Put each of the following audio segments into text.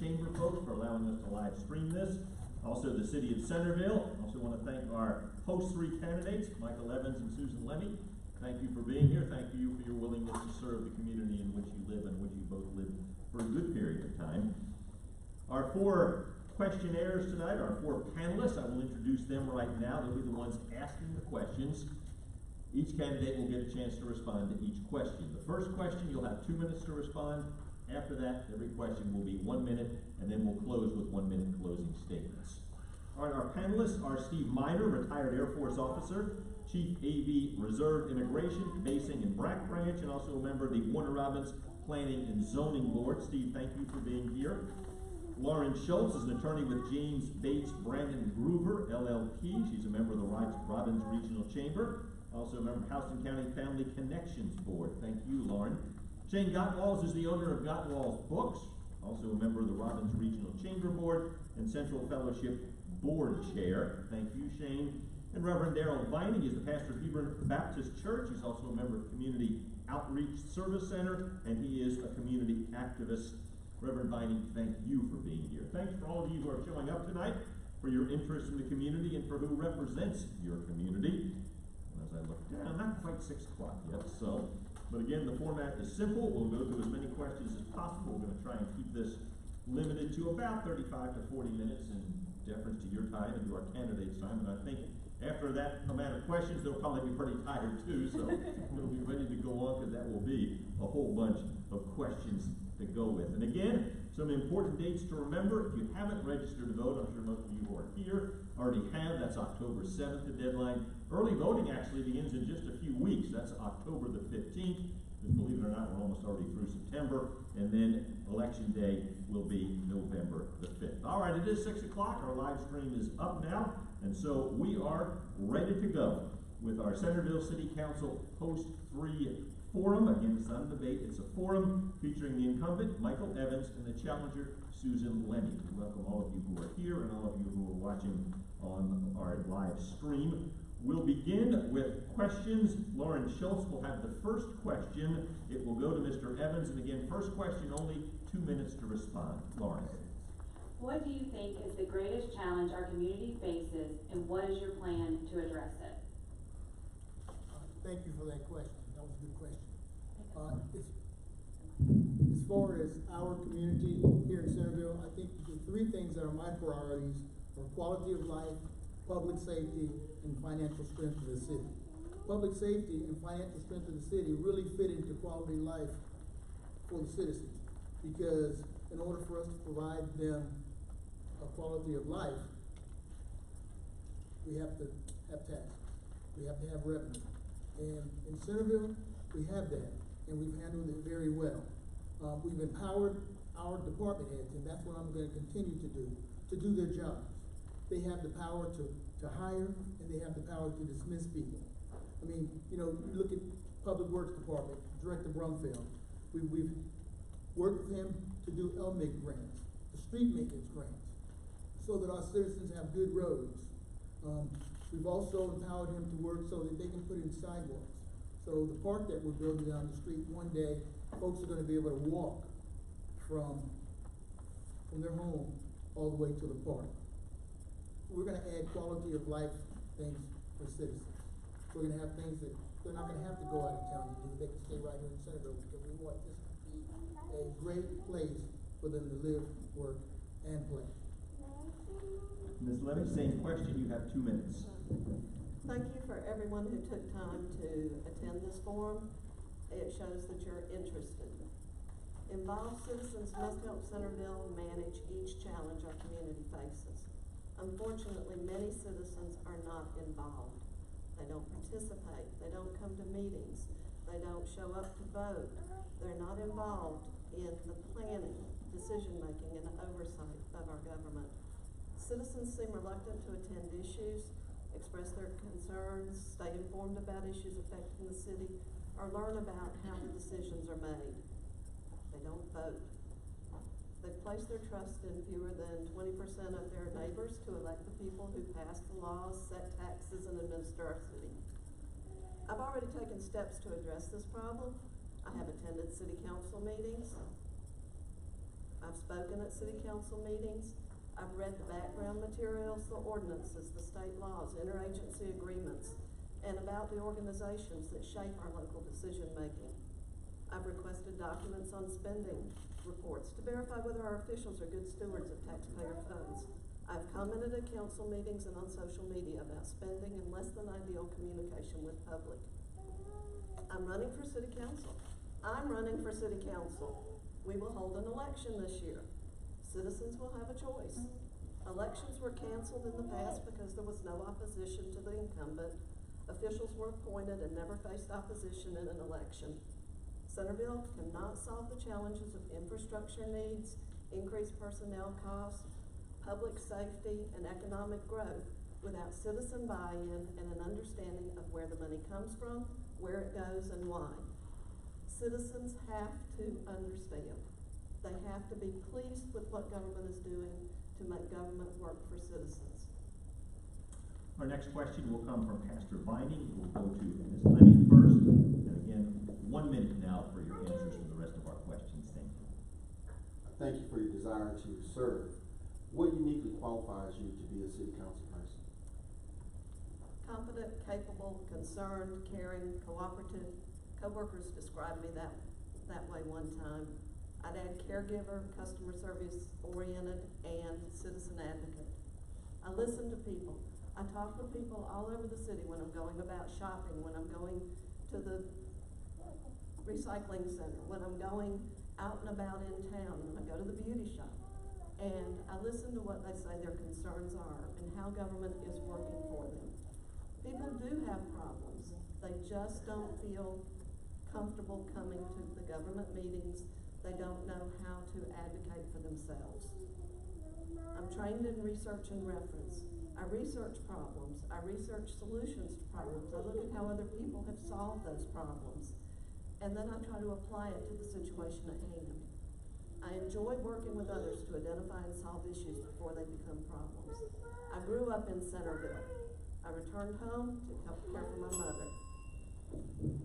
Chamber folks for allowing us to live stream this. Also the City of Centerville. Also want to thank our host three candidates, Micheal Evans and Susan Lemme. Thank you for being here. Thank you for your willingness to serve the community in which you live and which you both lived for a good period of time. Our four questionnaires tonight, our four panelists, I will introduce them right now. They'll be the ones asking the questions. Each candidate will get a chance to respond to each question. The first question, you'll have 2 minutes to respond. After that, every question will be 1 minute, and then we'll close with 1 minute closing statements. All right, our panelists are Steve Miner, retired Air Force officer, Chief AV Reserve Integration, basing in Brack Branch, and also a member of the Warner Robins Planning and Zoning Board. Steve, thank you for being here. Lauren Schultz is an attorney with James Bates Brandon Groover, LLP. She's a member of the Robbins Regional Chamber. Also a member of Houston County Family Connections Board. Thank you, Lauren. Shane Gottwalls is the owner of Gottwalls Books. Also a member of the Robbins Regional Chamber Board and Central Fellowship Board Chair. Thank you, Shane. And Reverend Darrell Vining is the pastor of Hebron Baptist Church. He's also a member of Community Outreach Service Center, and he is a community activist. Reverend Vining, thank you for being here. Thanks for all of you who are showing up tonight, for your interest in the community, and for who represents your community. And as I look down, not quite 6 o'clock yet, but again, the format is simple. We'll go through as many questions as possible. We're going to try and keep this limited to about 35 to 40 minutes in deference to your time and to our candidates' time. And I think after that amount of questions, they'll probably be pretty tired too, so we'll be ready to go on because that will be a whole bunch of questions to go with. And again, some important dates to remember. If you haven't registered to vote, I'm sure most of you who are here already have. That's October 7th, the deadline. Early voting actually begins in just a few weeks. That's October the 15th. Because believe it or not, we're almost already through September. And then Election Day will be November the 5th. All right, it is 6 o'clock. Our live stream is up now. And so we are ready to go with our Centerville City Council Post 3 Forum. Again, it's not a debate, it's a forum featuring the incumbent, Micheal Evans, and the challenger, Susan Lemme. We welcome all of you who are here and all of you who are watching on our live stream. We'll begin with questions. Lauren Schultz will have the first question. It will go to Mr. Evans, and again, first question only, 2 minutes to respond. Lauren. What do you think is the greatest challenge our community faces, and what is your plan to address it? Thank you for that question. That was a good question. As far as our community here in Centerville, I think the 3 things that are my priorities are quality of life, public safety, and financial strength of the city. Public safety and financial strength of the city really fit into quality of life for the citizens, because in order for us to provide them a quality of life, we have to have taxes. We have to have revenue. And in Centerville, we have that, and we've handled it very well. We've empowered our department heads, and that's what I'm going to continue to do their jobs. They have the power to hire, and they have the power to dismiss people. I mean, you know, you look at Public Works Department, Director Brumfield. We've worked with him to do LMIG grants, the street maintenance grants, so that our citizens have good roads. We've also empowered him to work so that they can put in sidewalks. So the park that we're building down the street, one day, folks are going to be able to walk from their home all the way to the park. We're going to add quality of life things for citizens. We're going to have things that they're not going to have to go out of town to do. They can stay right here in Centerville, because we want this to be a great place for them to live, work, and play. Ms. Lemme, same question. You have 2 minutes. Thank you for everyone who took time to attend this forum. It shows that you're interested. Involved citizens must help Centerville manage each challenge our community faces. Unfortunately, many citizens are not involved. They don't participate. They don't come to meetings. They don't show up to vote. They're not involved in the planning, decision-making, and oversight of our government. Citizens seem reluctant to attend issues, express their concerns, stay informed about issues affecting the city, or learn about how the decisions are made. They don't vote. They place their trust in fewer than 20% of their neighbors to elect the people who pass the laws, set taxes, and administer our city. I've already taken steps to address this problem. I have attended city council meetings. I've spoken at city council meetings. I've read the background materials, the ordinances, the state laws, interagency agreements, and about the organizations that shape our local decision-making. I've requested documents on spending reports to verify whether our officials are good stewards of taxpayer funds. I've commented at council meetings and on social media about spending and less than ideal communication with public. I'm running for city council. I'm running for city council. We will hold an election this year. Citizens will have a choice. Elections were canceled in the past because there was no opposition to the incumbent. Officials were appointed and never faced opposition in an election. Centerville cannot solve the challenges of infrastructure needs, increased personnel costs, public safety, and economic growth without citizen buy-in and an understanding of where the money comes from, where it goes, and why. Citizens have to understand. They have to be pleased with what government is doing to make government work for citizens. Our next question will come from Pastor Binding. We'll go to Ms. Lemme first. And again, 1 minute now for your answers to the rest of our questions. Thank you. Thank you for your desire to serve. What uniquely qualifies you to be a city council person? Competent, capable, concerned, caring, cooperative. Coworkers described me that way one time. I'd add caregiver, customer service oriented, and citizen advocate. I listen to people. I talk to people all over the city when I'm going about shopping, when I'm going to the recycling center, when I'm going out and about in town, when I go to the beauty shop. And I listen to what they say their concerns are and how government is working for them. People do have problems. They just don't feel comfortable coming to the government meetings. They don't know how to advocate for themselves. I'm trained in research and reference. I research problems. I research solutions to problems. I look at how other people have solved those problems. And then I try to apply it to the situation at hand. I enjoy working with others to identify and solve issues before they become problems. I grew up in Centerville. I returned home to help care for my mother.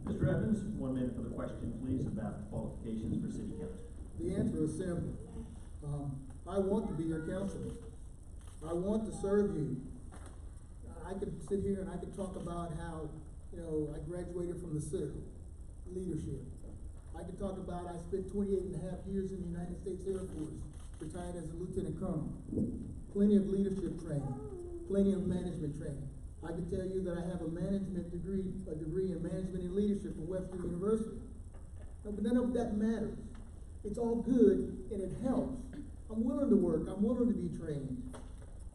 Mr. Evans, 1 minute for the question, please, about qualifications for city council. The answer is simple. I want to be your counselor. I want to serve you. I could sit here and I could talk about how, I graduated from the civil leadership. I could talk about I spent 28 and a half years in the United States Air Force, retired as a lieutenant colonel. Plenty of leadership training, plenty of management training. I could tell you that I have a degree in management and leadership from Webster University. No, but none of that matters. It's all good and it helps. I'm willing to work, I'm willing to be trained.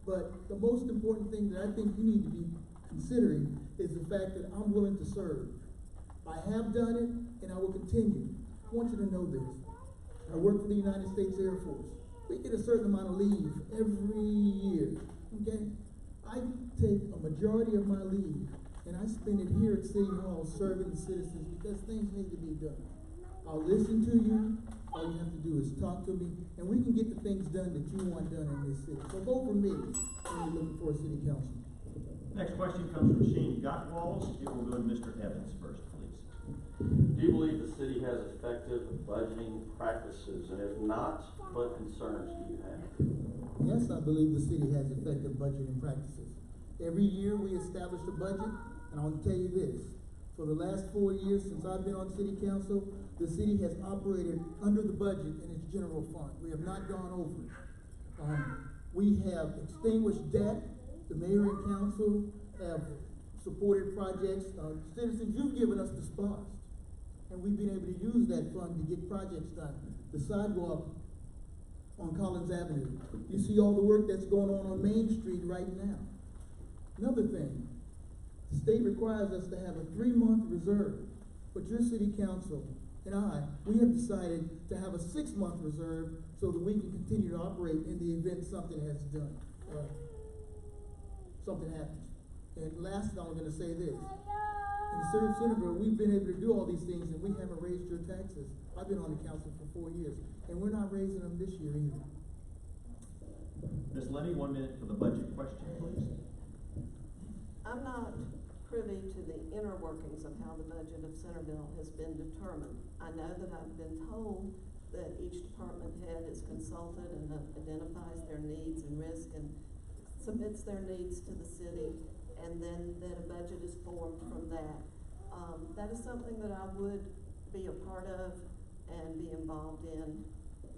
But the most important thing that I think you need to be considering is the fact that I'm willing to serve. I have done it, and I will continue. I want you to know this. I work for the United States Air Force. We get a certain amount of leave every year, okay? I take a majority of my leave, and I spend it here at City Hall serving the citizens because things need to be done. I'll listen to you. All you have to do is talk to me, and we can get the things done that you want done in this city. So vote for me when you're looking for a city council. Next question comes from Shane Gottwalls. It will go to Mr. Evans first, please. Do you believe the city has effective budgeting practices? And if not, what concerns do you have? Yes, I believe the city has effective budgeting practices. Every year we establish a budget, and I'll tell you this. For the last 4 years since I've been on city council, the city has operated under the budget in its general fund. We have not gone over it. We have extinguished debt. The mayor and council have supported projects. Citizens, you've given us the SPOS, and we've been able to use that fund to get projects done. The sidewalk on Collins Avenue. You see all the work that's going on Main Street right now. Another thing, the state requires us to have a 3-month reserve, but your city council and we have decided to have a 6-month reserve so that we can continue to operate in the event something has done. Something happens. And last, I'm going to say this. In the city of Centerville, we've been able to do all these things, and we haven't raised your taxes. I've been on the council for 4 years, and we're not raising them this year either. Ms. Lemme, 1 minute for the budget question, please. I'm not privy to the inner workings of how the budget of Centerville has been determined. I know that I've been told that each department head is consulted and identifies their needs and risk and submits their needs to the city, and then that a budget is formed from that. That is something that I would be a part of and be involved in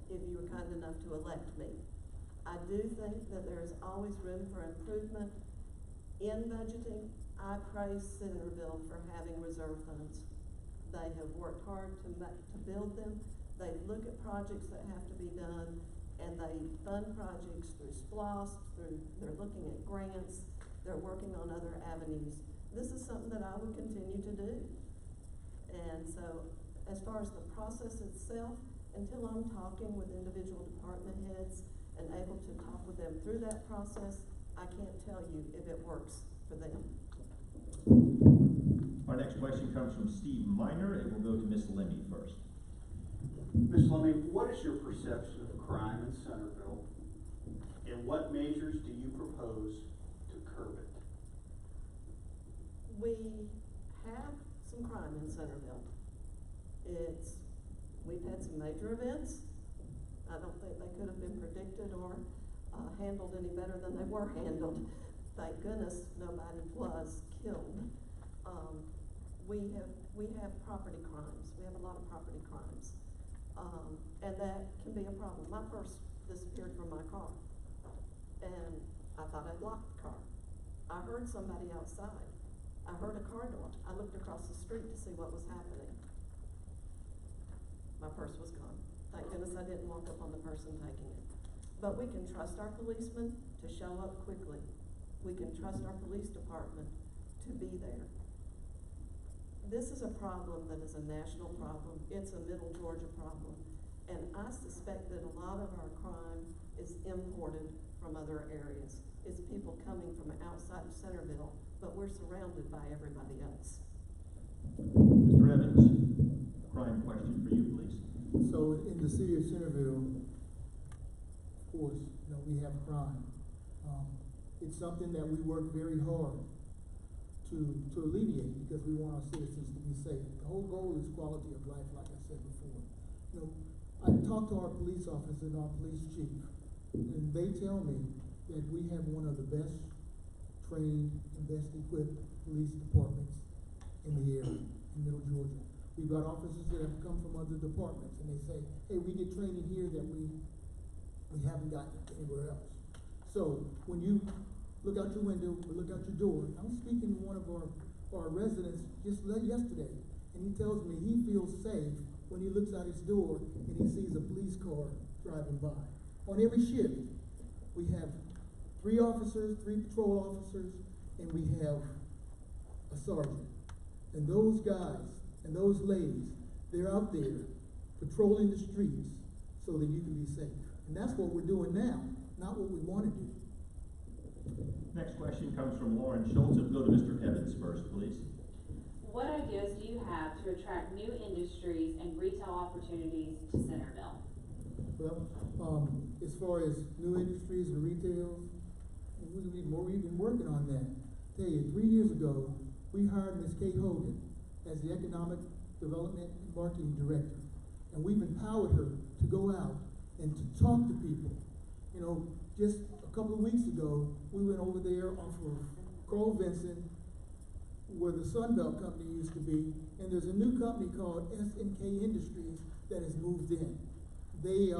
if you were kind enough to elect me. I do think that there is always room for improvement in budgeting. I praise Centerville for having reserve funds. They have worked hard to build them. They look at projects that have to be done, and they fund projects through SPLOST, they're looking at grants, they're working on other avenues. This is something that I would continue to do. And so, as far as the process itself, until I'm talking with individual department heads and able to talk with them through that process, I can't tell you if it works for them. Our next question comes from Steve Miner, and we'll go to Ms. Lemme first. Ms. Lemme, what is your perception of crime in Centerville, and what measures do you propose to curb it? We have some crime in Centerville. We've had some major events. I don't think they could have been predicted or handled any better than they were handled. Thank goodness nobody was killed. We have property crimes. We have a lot of property crimes. And that can be a problem. My purse disappeared from my car, and I thought I'd locked the car. I heard somebody outside. I heard a car door. I looked across the street to see what was happening. My purse was gone. Thank goodness I didn't walk up on the person taking it. But we can trust our policemen to show up quickly. We can trust our police department to be there. This is a problem that is a national problem. It's a Middle Georgia problem. And I suspect that a lot of our crime is imported from other areas. It's people coming from outside of Centerville, but we're surrounded by everybody else. Mr. Evans, a crime question for you, please. So in the city of Centerville, of course, we have crime. It's something that we work very hard to alleviate, because we want our citizens to be safe. The whole goal is quality of life, like I said before. I talked to our police officer and our police chief, and they tell me that we have one of the best trained and best equipped police departments in the area, in Middle Georgia. We've got officers that have come from other departments, and they say, hey, we get training here that we haven't gotten anywhere else. So when you look out your window or look out your door, I was speaking to one of our residents just yesterday, and he tells me he feels safe when he looks out his door and he sees a police car driving by. On every shift, we have 3 officers, 3 patrol officers, and we have a sergeant. And those guys and those ladies, they're out there patrolling the streets so that you can be safe. And that's what we're doing now, not what we want to do. Next question comes from Lauren Schultz. We'll go to Mr. Evans first, please. What ideas do you have to attract new industries and retail opportunities to Centerville? Well, as far as new industries and retail, we've been working on that. Tell you, 3 years ago, we hired Ms. Kate Hogan as the Economic Development and Marketing Director. And we've empowered her to go out and to talk to people. Just a couple of weeks ago, we went over there off of Carl Vinson, where the Sunbelt company used to be, and there's a new company called SNK Industries that has moved in. They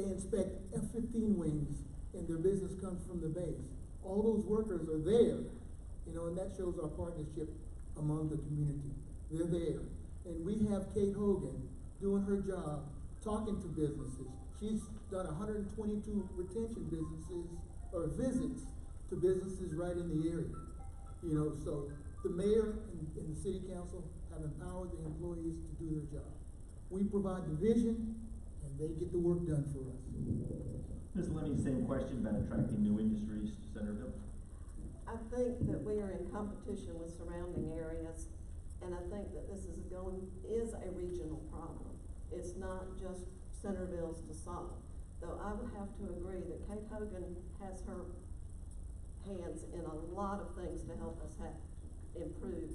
inspect F-15 wings, and their business comes from the base. All those workers are there, and that shows our partnership among the community. They're there. And we have Kate Hogan doing her job, talking to businesses. She's done 122 retention visits to businesses right in the area. So the mayor and the city council have empowered the employees to do their job. We provide the vision, and they get the work done for us. Ms. Lemme, same question about attracting new industries to Centerville. I think that we are in competition with surrounding areas, and I think that this is a regional problem. It's not just Centerville's to solve. Though I would have to agree that Kate Hogan has her hands in a lot of things to help us improve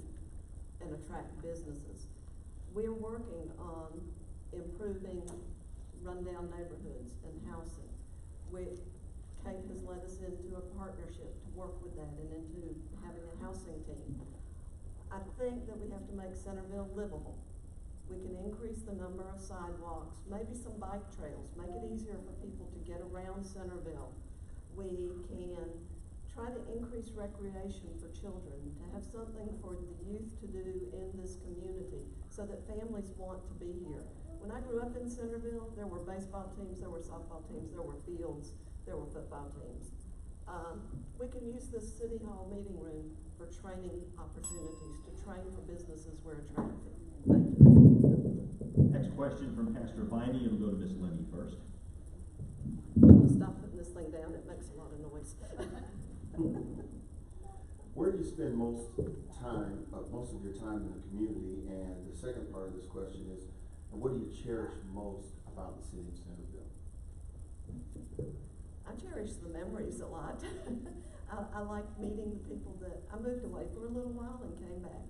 and attract businesses. We're working on improving rundown neighborhoods and housing. Kate has led us into a partnership to work with that and into having a housing team. I think that we have to make Centerville livable. We can increase the number of sidewalks, maybe some bike trails, make it easier for people to get around Centerville. We can try to increase recreation for children, to have something for the youth to do in this community so that families want to be here. When I grew up in Centerville, there were baseball teams, there were softball teams, there were fields, there were football teams. We can use this city hall meeting room for training opportunities, to train for businesses we're attractive. Thank you. Next question from Pastor Viney. It'll go to Miss Lemme first. Stop putting this thing down, it makes a lot of noise. Where do you spend most of your time in the community? And the second part of this question is, what do you cherish most about the city of Centerville? I cherish the memories a lot. I like meeting the people I moved away for a little while and came back.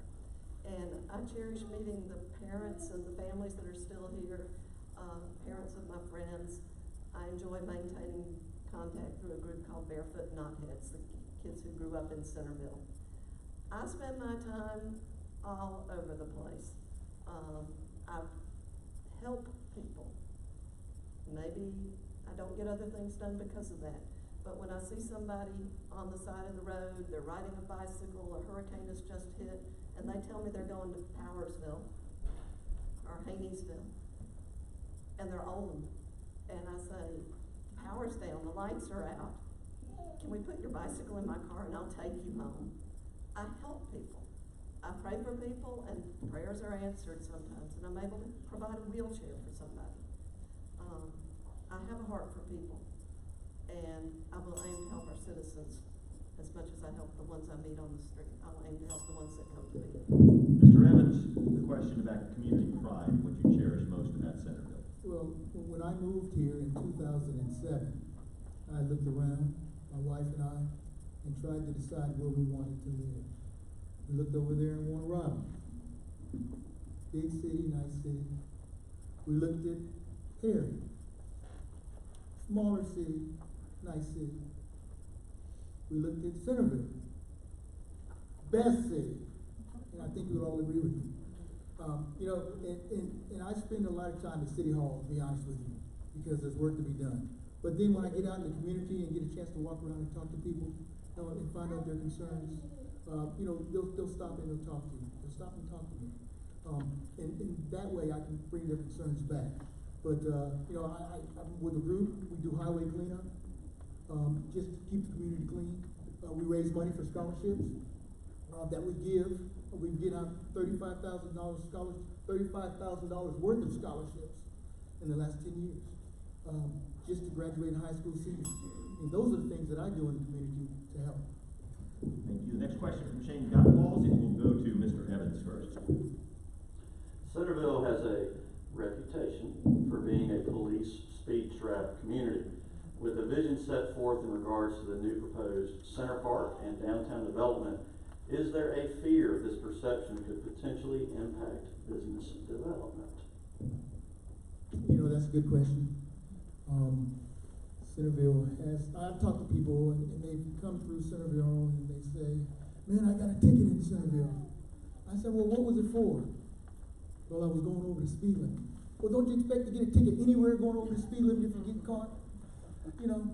And I cherish meeting the parents and the families that are still here, parents of my friends. I enjoy maintaining contact through a group called Barefoot Knotheads, the kids who grew up in Centerville. I spend my time all over the place. I help people. Maybe I don't get other things done because of that. But when I see somebody on the side of the road, they're riding a bicycle, a hurricane has just hit, and they tell me they're going to Powersville or Haynesville, and they're old, and I say, power's down, the lights are out. Can we put your bicycle in my car and I'll take you home? I help people. I pray for people, and prayers are answered sometimes, and I'm able to provide a wheelchair for somebody. I have a heart for people, and I will aim to help our citizens as much as I help the ones I meet on the street. I'll aim to help the ones that come to me. Mr. Evans, the question about community pride, what you cherish most about Centerville. Well, when I moved here in 2007, I looked around, my wife and I, and tried to decide where we wanted to live. We looked over there in Warner Robin. Big city, nice city. We looked at Perry. Smaller city, nice city. We looked at Centerville. Best city. And I think we'll all agree with me. You know, and I spend a lot of time at City Hall, to be honest with you, because there's work to be done. But then when I get out in the community and get a chance to walk around and talk to people, you know, and find out their concerns, you know, they'll stop and they'll talk to you. They'll stop and talk to me. And that way I can bring their concerns back. But, you know, I'm with a group, we do highway cleanup, just to keep the community clean. We raise money for scholarships that we give. We get out $35,000 worth of scholarships in the last 10 years, just to graduate high school seniors. And those are the things that I do in the community to help. Thank you. The next question from Shane Gottwalls, and we'll go to Mr. Evans first. Centerville has a reputation for being a police speed trap community. With a vision set forth in regards to the new proposed Center Park and downtown development, is there a fear this perception could potentially impact business development? You know, that's a good question. Centerville I've talked to people and they've come through Centerville and they say, man, I got a ticket in Centerville. I said, well, what was it for? Well, I was going over the speed limit. Well, don't you expect to get a ticket anywhere going over the speed limit if you get caught? You know,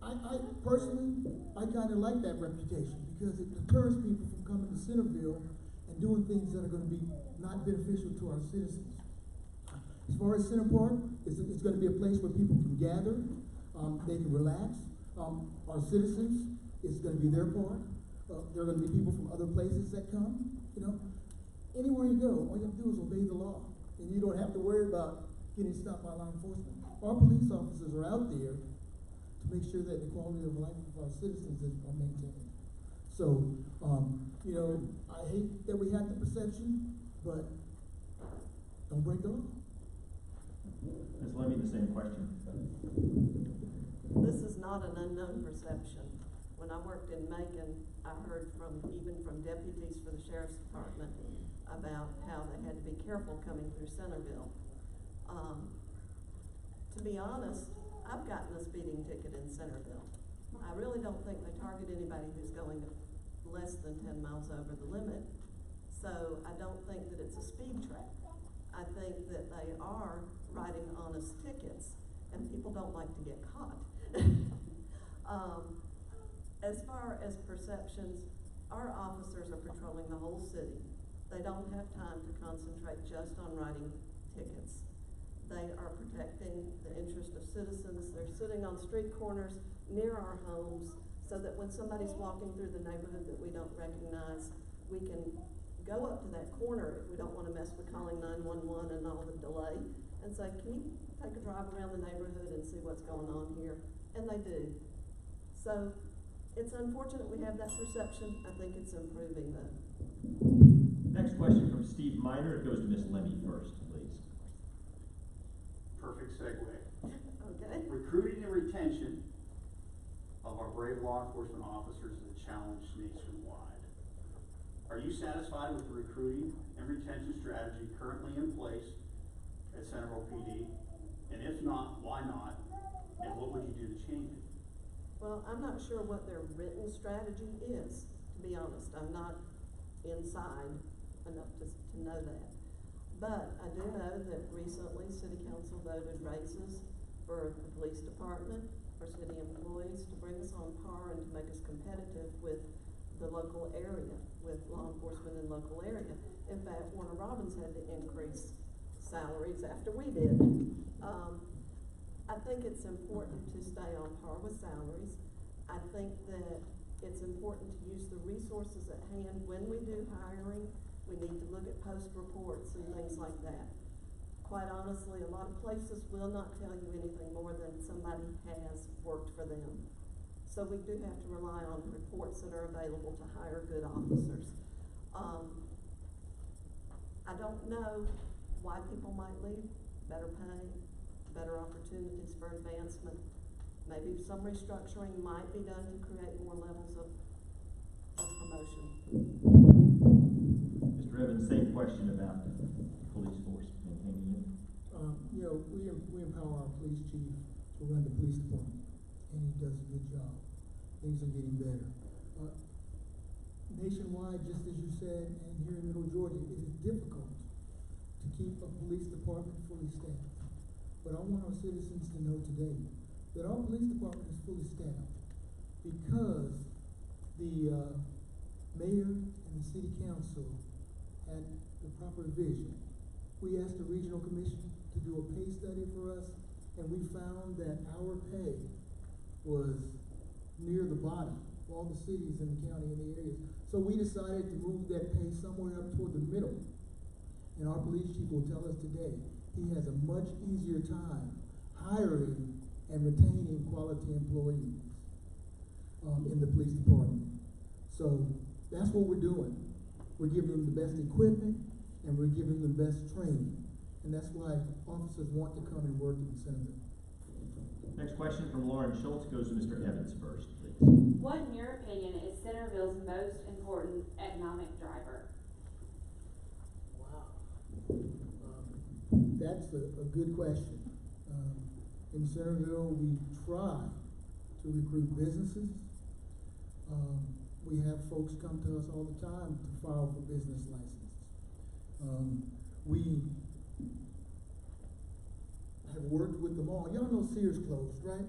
I personally, I kind of like that reputation because it deters people from coming to Centerville and doing things that are going to be not beneficial to our citizens. As far as Center Park, it's going to be a place where people can gather, they can relax. Our citizens, it's going to be their park. There are going to be people from other places that come, you know. Anywhere you go, all you have to do is obey the law. And you don't have to worry about getting stopped by law enforcement. Our police officers are out there to make sure that the quality of life of our citizens are maintained. So, you know, I hate that we have the perception, but don't break the law. Ms. Lemme, the same question. This is not an unknown perception. When I worked in Macon, I heard even from deputies for the sheriff's department about how they had to be careful coming through Centerville. To be honest, I've gotten a speeding ticket in Centerville. I really don't think they target anybody who's going less than 10 miles over the limit. So I don't think that it's a speed trap. I think that they are writing honest tickets, and people don't like to get caught. As far as perceptions, our officers are patrolling the whole city. They don't have time to concentrate just on writing tickets. They are protecting the interest of citizens. They're sitting on street corners near our homes so that when somebody's walking through the neighborhood that we don't recognize, we can go up to that corner if we don't want to mess with calling 911 and all the delay, and say, can you take a drive around the neighborhood and see what's going on here? And they do. So it's unfortunate we have that perception. I think it's improving though. Next question from Steve Miner. It goes to Ms. Lemme first, please. Perfect segue. Okay. Recruiting and retention of our brave law enforcement officers is a challenge nationwide. Are you satisfied with the recruiting and retention strategy currently in place at Centerville PD? And if not, why not? And what would you do to change it? Well, I'm not sure what their written strategy is, to be honest. I'm not inside enough to know that. But I do know that recently City Council voted raises for the police department, for city employees, to bring us on par and to make us competitive with the local area, with law enforcement in local area. In fact, Warner Robins had to increase salaries after we did. I think it's important to stay on par with salaries. I think that it's important to use the resources at hand when we do hiring. We need to look at post reports and things like that. Quite honestly, a lot of places will not tell you anything more than somebody has worked for them. So we do have to rely on reports that are available to hire good officers. I don't know why people might leave. Better pay, better opportunities for advancement. Maybe some restructuring might be done to create more levels of promotion. Mr. Evans, same question about the police force maintaining it. You know, we empower our police chief to run the police department, and he does a good job. Things are getting better. Nationwide, just as you said, and here in Middle Georgia, it is difficult to keep a police department fully staffed. But I want our citizens to know today that our police department is fully staffed because the mayor and the city council had the proper vision. We asked the regional commission to do a pay study for us, and we found that our pay was near the bottom of all the cities in the county and the areas. So we decided to move that pay somewhere up toward the middle. And our police chief will tell us today he has a much easier time hiring and retaining quality employees in the police department. So that's what we're doing. We're giving them the best equipment and we're giving them the best training. And that's why officers want to come and work in Centerville. Next question from Lauren Schultz goes to Mr. Evans first, please. What, in your opinion, is Centerville's most important economic driver? Wow. That's a good question. In Centerville, we try to recruit businesses. We have folks come to us all the time to file for business licenses. We have worked with the mall. Y'all know Sears closed, right?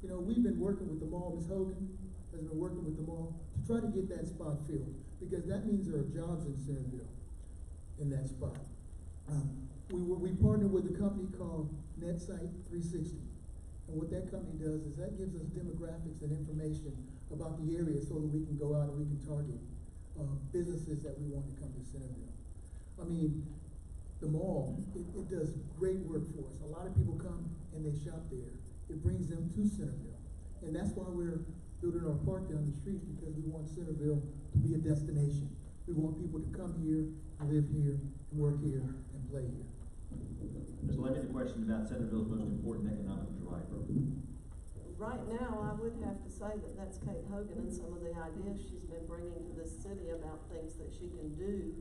You know, we've been working with the mall. Ms. Hogan has been working with the mall to try to get that spot filled because that means there are jobs in Centerville in that spot. We partnered with a company called NetSite 360. And what that company does is that gives us demographics and information about the area so that we can go out and we can target businesses that we want to come to Centerville. I mean, the mall, it does great work for us. A lot of people come and they shop there. It brings them to Centerville. And that's why we're building our park down the street, because we want Centerville to be a destination. We want people to come here, live here, work here, and play here. Ms. Lemme, the question about Centerville's most important economic driver. Right now, I would have to say that that's Kate Hogan and some of the ideas she's been bringing to this city about things that she can do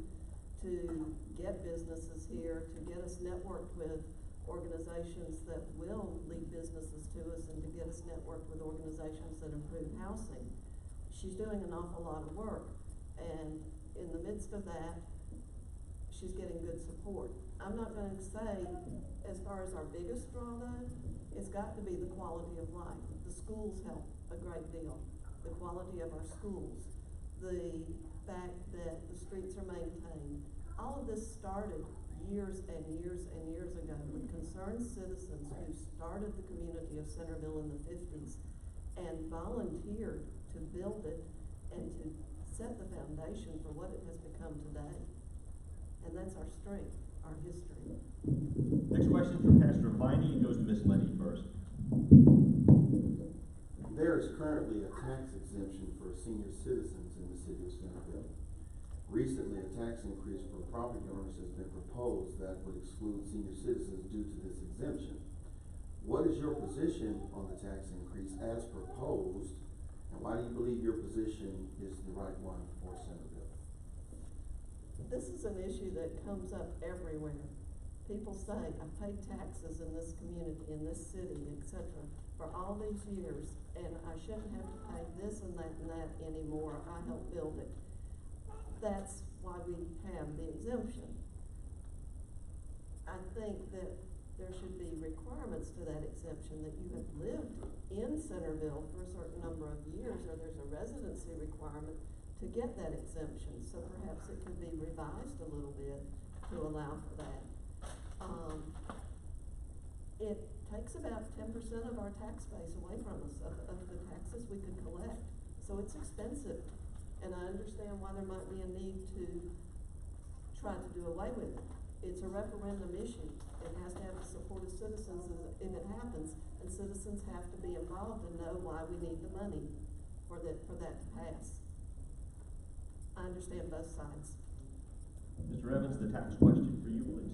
to get businesses here, to get us networked with organizations that will lead businesses to us and to get us networked with organizations that improve housing. She's doing an awful lot of work, and in the midst of that, she's getting good support. I'm not gonna say, as far as our biggest draw though, it's got to be the quality of life. The schools help a great deal. The quality of our schools, the fact that the streets are maintained. All of this started years and years and years ago with concerned citizens who started the community of Centerville in the 50s and volunteered to build it and to set the foundation for what it has become today. And that's our strength, our history. Next question is from Pastor Viney, and goes to Miss Lenny first. There is currently a tax exemption for senior citizens in the city of Centerville. Recently, a tax increase for property owners has been proposed that would exclude senior citizens due to this exemption. What is your position on the tax increase as proposed, and why do you believe your position is the right one for Centerville? This is an issue that comes up everywhere. People say, I've paid taxes in this community, in this city, etc., for all these years, and I shouldn't have to pay this and that anymore. I helped build it. That's why we have the exemption. I think that there should be requirements to that exemption, that you have lived in Centerville for a certain number of years, or there's a residency requirement to get that exemption. So perhaps it could be revised a little bit to allow for that. It takes about 10% of our tax base away from us, of the taxes we could collect. So it's expensive, and I understand why there might be a need to try to do away with it. It's a referendum issue. It has to have the support of citizens if it happens, and citizens have to be involved and know why we need the money for that to pass. I understand both sides. Mr. Evans, the tax question for you, please.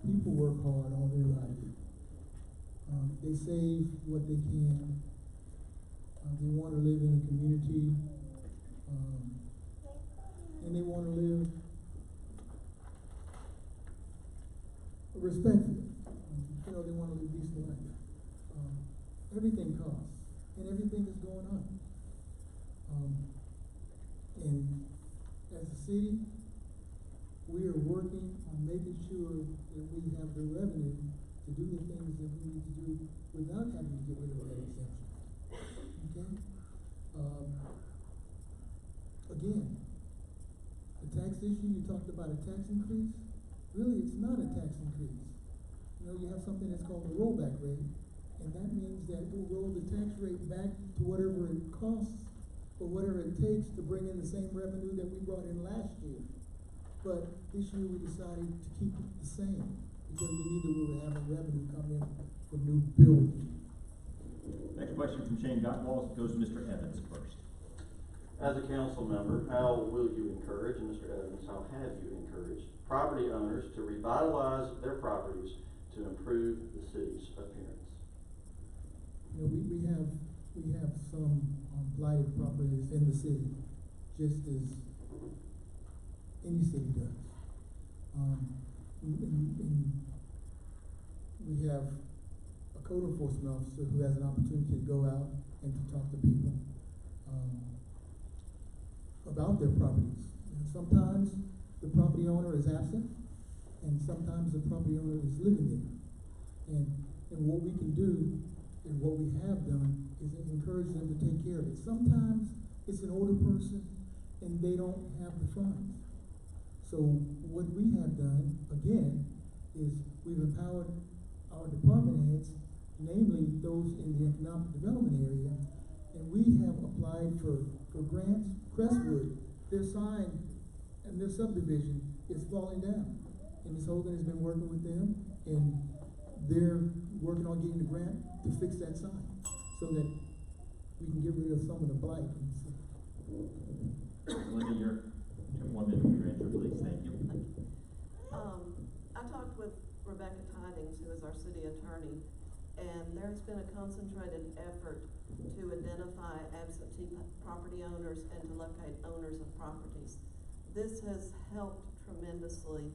People work hard all their life. They save what they can. They want to live in a community, and they want to live respectfully. They want to live a decent life. Everything costs, and everything is going up. And as a city, we are working on making sure that we have the revenue to do the things that we need to do without having to get rid of that exemption. Okay? Again, the tax issue, you talked about a tax increase. Really, it's not a tax increase. You have something that's called a rollback rate, and that means that we'll roll the tax rate back to whatever it costs or whatever it takes to bring in the same revenue that we brought in last year. But this year we decided to keep it the same because we knew that we were having revenue come in from new building. Next question from Shane Gottwald goes to Mr. Evans first. As a council member, how will you encourage, and Mr. Evans, how have you encouraged property owners to revitalize their properties to improve the city's appearance? We have some blighted properties in the city, just as any city does. We have a code enforcement officer who has an opportunity to go out and to talk to people about their properties. And sometimes the property owner is absent, and sometimes the property owner is living there. And what we can do, and what we have done, is encourage them to take care of it. Sometimes it's an older person, and they don't have the funds. So what we have done, again, is we've empowered our department heads, namely those in the economic development area, and we have applied for grants. Crestwood, their sign and their subdivision is falling down. And Ms. Hogan has been working with them, and they're working on getting the grant to fix that sign so that we can get rid of some of the blight. Linda, your 1 minute for your answer, please. Thank you. I talked with Rebecca Tidings, who is our city attorney, and there has been a concentrated effort to identify absentee property owners and to locate owners of properties. this has helped tremendously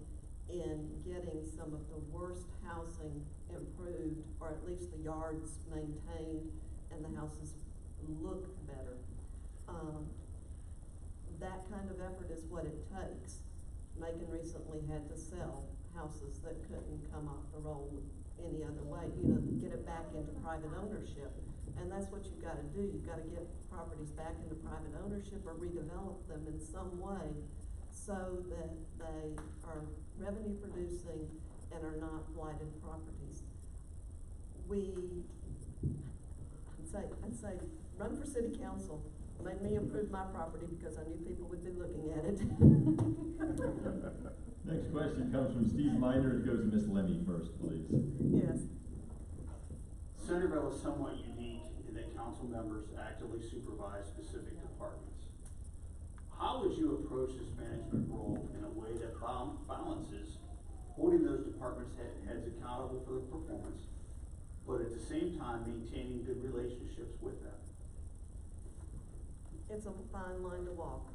in getting some of the worst housing improved, or at least the yards maintained and the houses look better. That kind of effort is what it takes. Macon recently had to sell houses that couldn't come off the roll any other way, get it back into private ownership. And that's what you've gotta do. You've gotta get properties back into private ownership or redevelop them in some way so that they are revenue producing and are not blighted properties. I'd say run for city council. Made me improve my property because I knew people would be looking at it. Next question comes from Steve Miner. It goes to Ms. Lemme first, please. Yes. Centerville is somewhat unique in that council members actively supervise specific departments. How would you approach this management role in a way that balances holding those departments' heads accountable for the performance, but at the same time maintaining good relationships with them? It's a fine line to walk.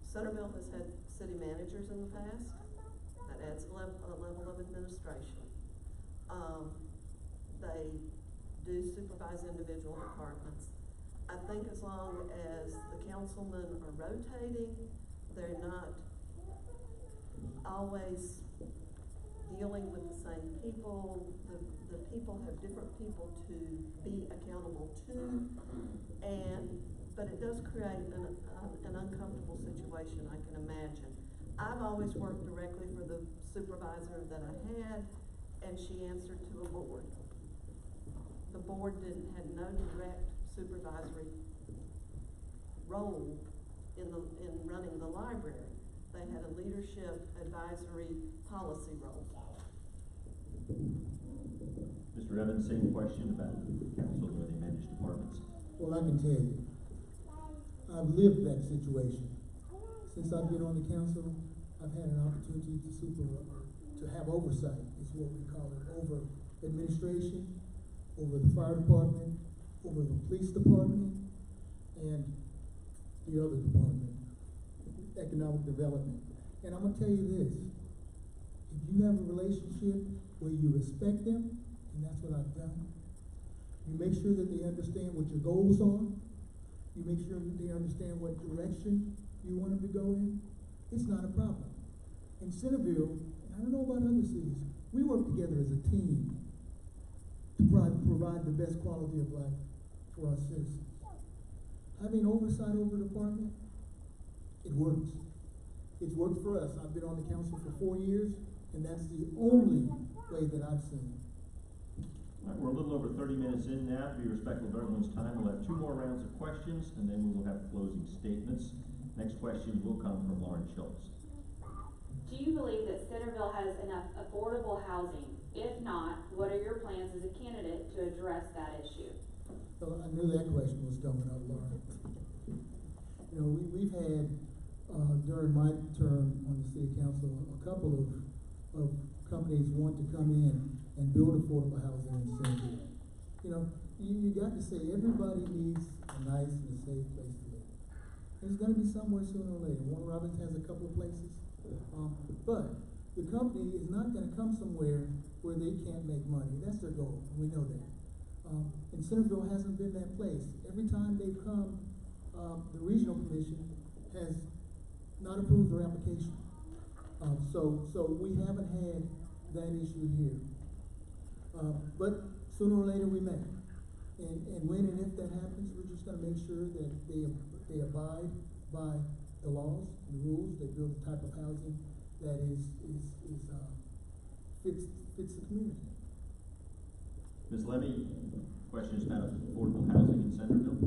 Centerville has had city managers in the past. That adds a level of administration. They do supervise individual departments. I think as long as the councilmen are rotating, they're not always dealing with the same people. The people have different people to be accountable to, but it does create an uncomfortable situation, I can imagine. I've always worked directly for the supervisor that I had, and she answered to a board. The board had no direct supervisory role in running the library. They had a leadership advisory policy role. Mr. Evans, same question about council where they manage departments. Well, I can tell you, I've lived that situation. Since I've been on the council, I've had an opportunity to have oversight, is what we call it, over administration, over the fire department, over the police department, and the other department, economic development. And I'm gonna tell you this, if you have a relationship where you respect them, and that's what I've done, you make sure that they understand what your goals are, you make sure that they understand what direction you want them to go in, it's not a problem. In Centerville, I don't know about other cities, we work together as a team to provide the best quality of life for our citizens. Having oversight over the department, it works. It's worked for us. I've been on the council for 4 years, and that's the only way that I've seen it. All right, we're a little over 30 minutes in now. To be respectful of everyone's time, we'll have 2 more rounds of questions, and then we will have closing statements. Next question will come from Lauren Schultz. Do you believe that Centerville has enough affordable housing? If not, what are your plans as a candidate to address that issue? So I knew that question was coming up, Lauren. You know, we've had, during my term on the city council, a couple of companies want to come in and build affordable housing in Centerville. You know, you got to say everybody needs a nice and a safe place to live. There's gonna be somewhere sooner or later. Warner Robins has a couple of places. But the company is not gonna come somewhere where they can't make money. That's their goal, and we know that. And Centerville hasn't been that place. Every time they've come, the regional commission has not approved their application. So we haven't had that issue here. But sooner or later we may. And when and if that happens, we're just gonna make sure that they abide by the laws, the rules, they build the type of housing that fits the community. Ms. Lemme, questions about affordable housing in Centerville?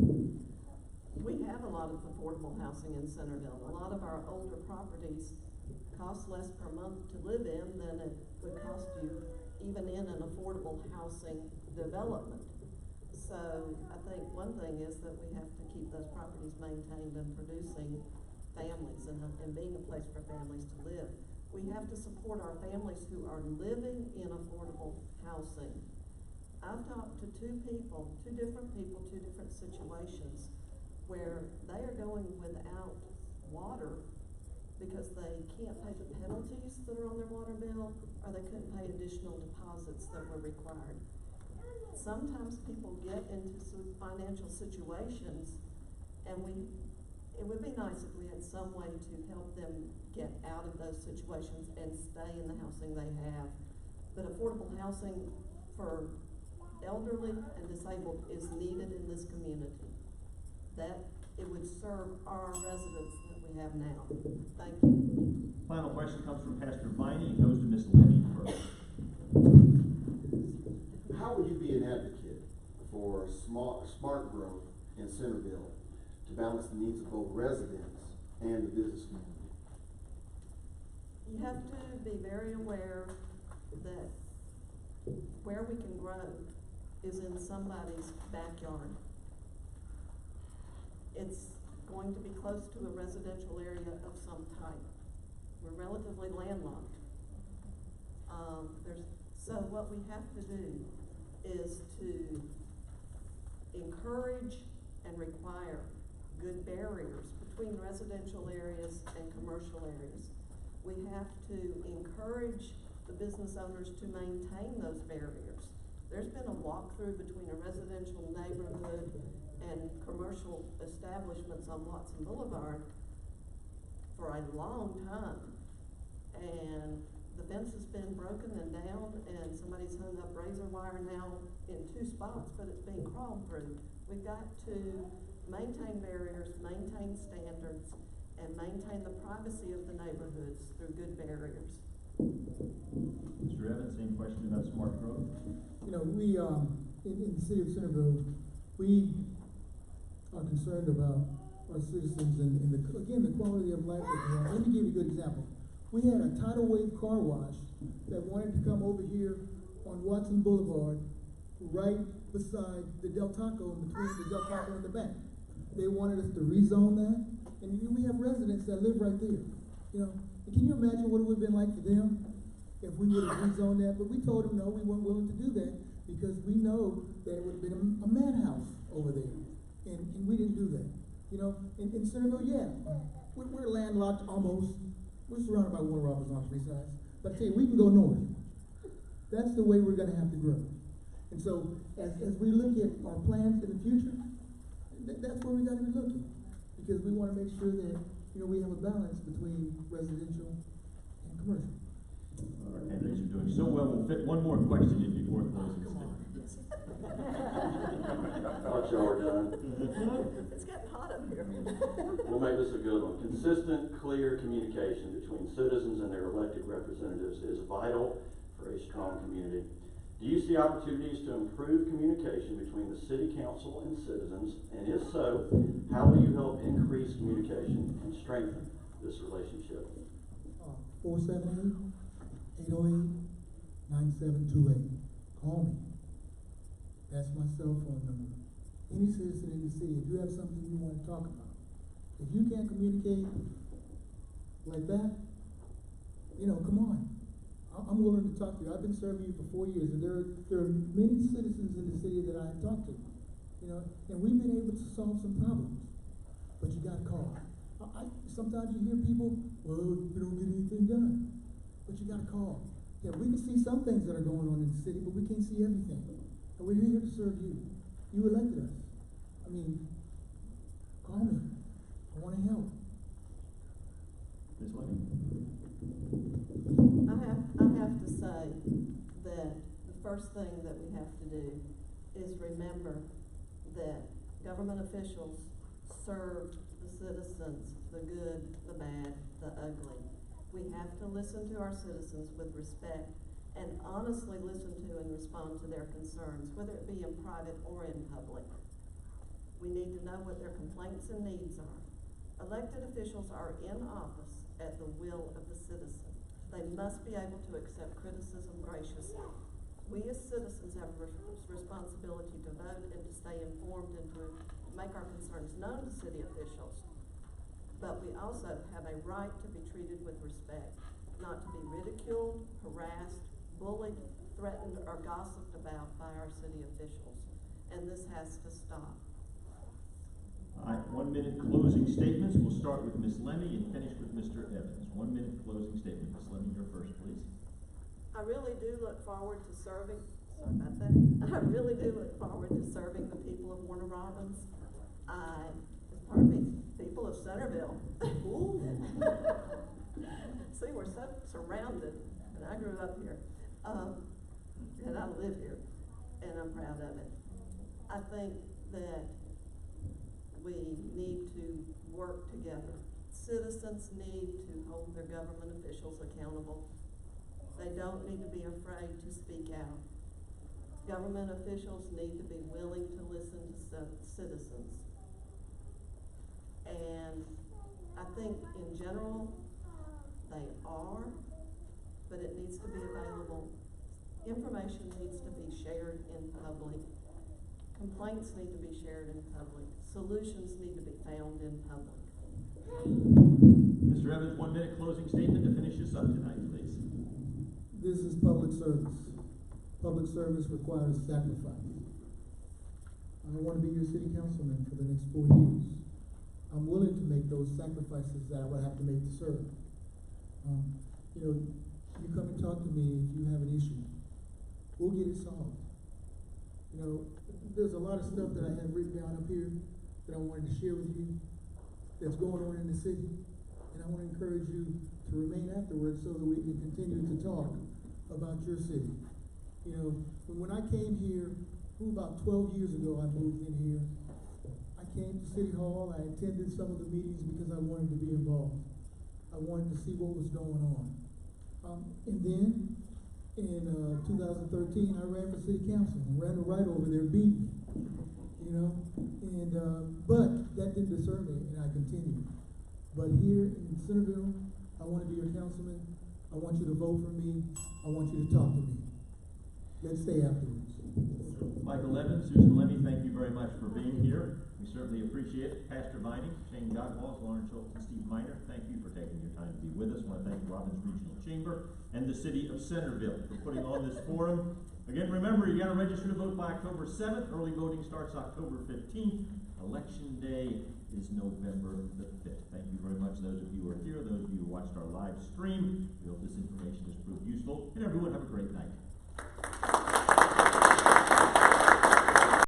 We have a lot of affordable housing in Centerville. A lot of our older properties cost less per month to live in than it would cost you even in an affordable housing development. So I think one thing is that we have to keep those properties maintained and producing families and being a place for families to live. We have to support our families who are living in affordable housing. I've talked to two different people, two different situations where they are going without water because they can't pay the penalties that are on their water bill, or they couldn't pay additional deposits that were required. Sometimes people get into some financial situations, and it would be nice if we had some way to help them get out of those situations and stay in the housing they have. But affordable housing for elderly and disabled is needed in this community. That it would serve our residents that we have now. Thank you. Final question comes from Pastor Viney and goes to Ms. Lemme first. How would you be an advocate for smart growth in Centerville to balance the needs of both residents and the business community? You have to be very aware that where we can grow is in somebody's backyard. It's going to be close to a residential area of some type. We're relatively landlocked. So what we have to do is to encourage and require good barriers between residential areas and commercial areas. We have to encourage the business owners to maintain those barriers. There's been a walkthrough between a residential neighborhood and commercial establishments on Watson Boulevard for a long time. And the fence has been broken and down, and somebody's hung up razor wire now in 2 spots, but it's being crawled through. We've got to maintain barriers, maintain standards, and maintain the privacy of the neighborhoods through good barriers. Mr. Evans, same question about smart growth? You know, we, in the city of Centerville, we are concerned about our citizens and the quality of life that we have. Let me give you a good example. We had a tidal wave car wash that wanted to come over here on Watson Boulevard, right beside the Del Taco, between the Del Taco and the bank. They wanted us to rezone that, and we have residents that live right there. You know, and can you imagine what it would have been like for them if we would have rezoned that? But we told them no, we weren't willing to do that because we know that it would have been a madhouse over there, and we didn't do that. You know, in Centerville, yeah, we're landlocked almost. We're surrounded by water robbers on 3 sides. But I tell you, we can go north. That's the way we're going to have to grow. And so, as we look at our plans in the future, that's where we got to be looking, because we want to make sure that we have a balance between residential and commercial. Our candidates are doing so well. We'll fit one more question in before closing statement. Thought y'all were done. It's getting hot up here. We'll make this a good one. Consistent, clear communication between citizens and their elected representatives is vital for a strong community. Do you see opportunities to improve communication between the city council and citizens? And if so, how will you help increase communication and strengthen this relationship? 478-808-9728. Call me. That's my cell phone number. Any citizen in the city, if you have something you want to talk about, if you can't communicate like that, come on. I'm willing to talk to you. I've been serving you for 4 years, and there are many citizens in the city that I have talked to, and we've been able to solve some problems. But you got to call. Sometimes you hear people, well, you don't get anything done, but you got to call. Yeah, we can see some things that are going on in the city, but we can't see everything. And we're here to serve you. You elected us. I mean, call me. I want to help. Ms. Lemme? I have to say that the first thing that we have to do is remember that government officials serve the citizens, the good, the bad, the ugly. We have to listen to our citizens with respect and honestly listen to and respond to their concerns, whether it be in private or in public. We need to know what their complaints and needs are. Elected officials are in office at the will of the citizen. They must be able to accept criticism graciously. We as citizens have a responsibility to vote and to stay informed and to make our concerns known to city officials. But we also have a right to be treated with respect, not to be ridiculed, harassed, bullied, threatened, or gossiped about by our city officials. And this has to stop. All right, 1 minute closing statements. We'll start with Ms. Lemme and finish with Mr. Evans. 1 minute closing statement. Ms. Lemme, you're first, please. I really do look forward to serving, sorry about that. I really do look forward to serving the people of Warner Robins. People of Centerville. See, we're so surrounded, and I grew up here, and I live here, and I'm proud of it. I think that we need to work together. Citizens need to hold their government officials accountable. They don't need to be afraid to speak out. Government officials need to be willing to listen to citizens. And I think in general, they are, but it needs to be available. Information needs to be shared in public. Complaints need to be shared in public. Solutions need to be found in public. Mr. Evans, 1 minute closing statement to finish us up tonight, please. This is public service. Public service requires sacrifice. I want to be your city councilman for the next 4 years. I'm willing to make those sacrifices that I would have to make to serve. You come and talk to me if you have an issue. We'll get it solved. There's a lot of stuff that I have written down up here that I wanted to share with you that's going on in the city. And I want to encourage you to remain afterwards so that we can continue to talk about your city. When I came here, about 12 years ago, I moved in here. I came to City Hall. I attended some of the meetings because I wanted to be involved. I wanted to see what was going on. And then, in 2013, I ran for city council. I ran right over there, beat me. But that didn't deter me, and I continued. But here in Centerville, I want to be your councilman. I want you to vote for me. I want you to talk to me. Let's stay afterwards. Michael Evans, Susan Lemme, thank you very much for being here. We certainly appreciate it. Pastor Vining, Shane Godwalls, Lauren Schultz, and Steve Miner, thank you for taking your time to be with us. I want to thank Robbins Regional Chamber and the city of Centerville for putting on this forum. Again, remember, you got to register to vote by October 7th. Early voting starts October 15th. Election day is November the 5th. Thank you very much, those of you who are here, those of you who watched our live stream. We hope this information has proved useful, and everyone have a great night.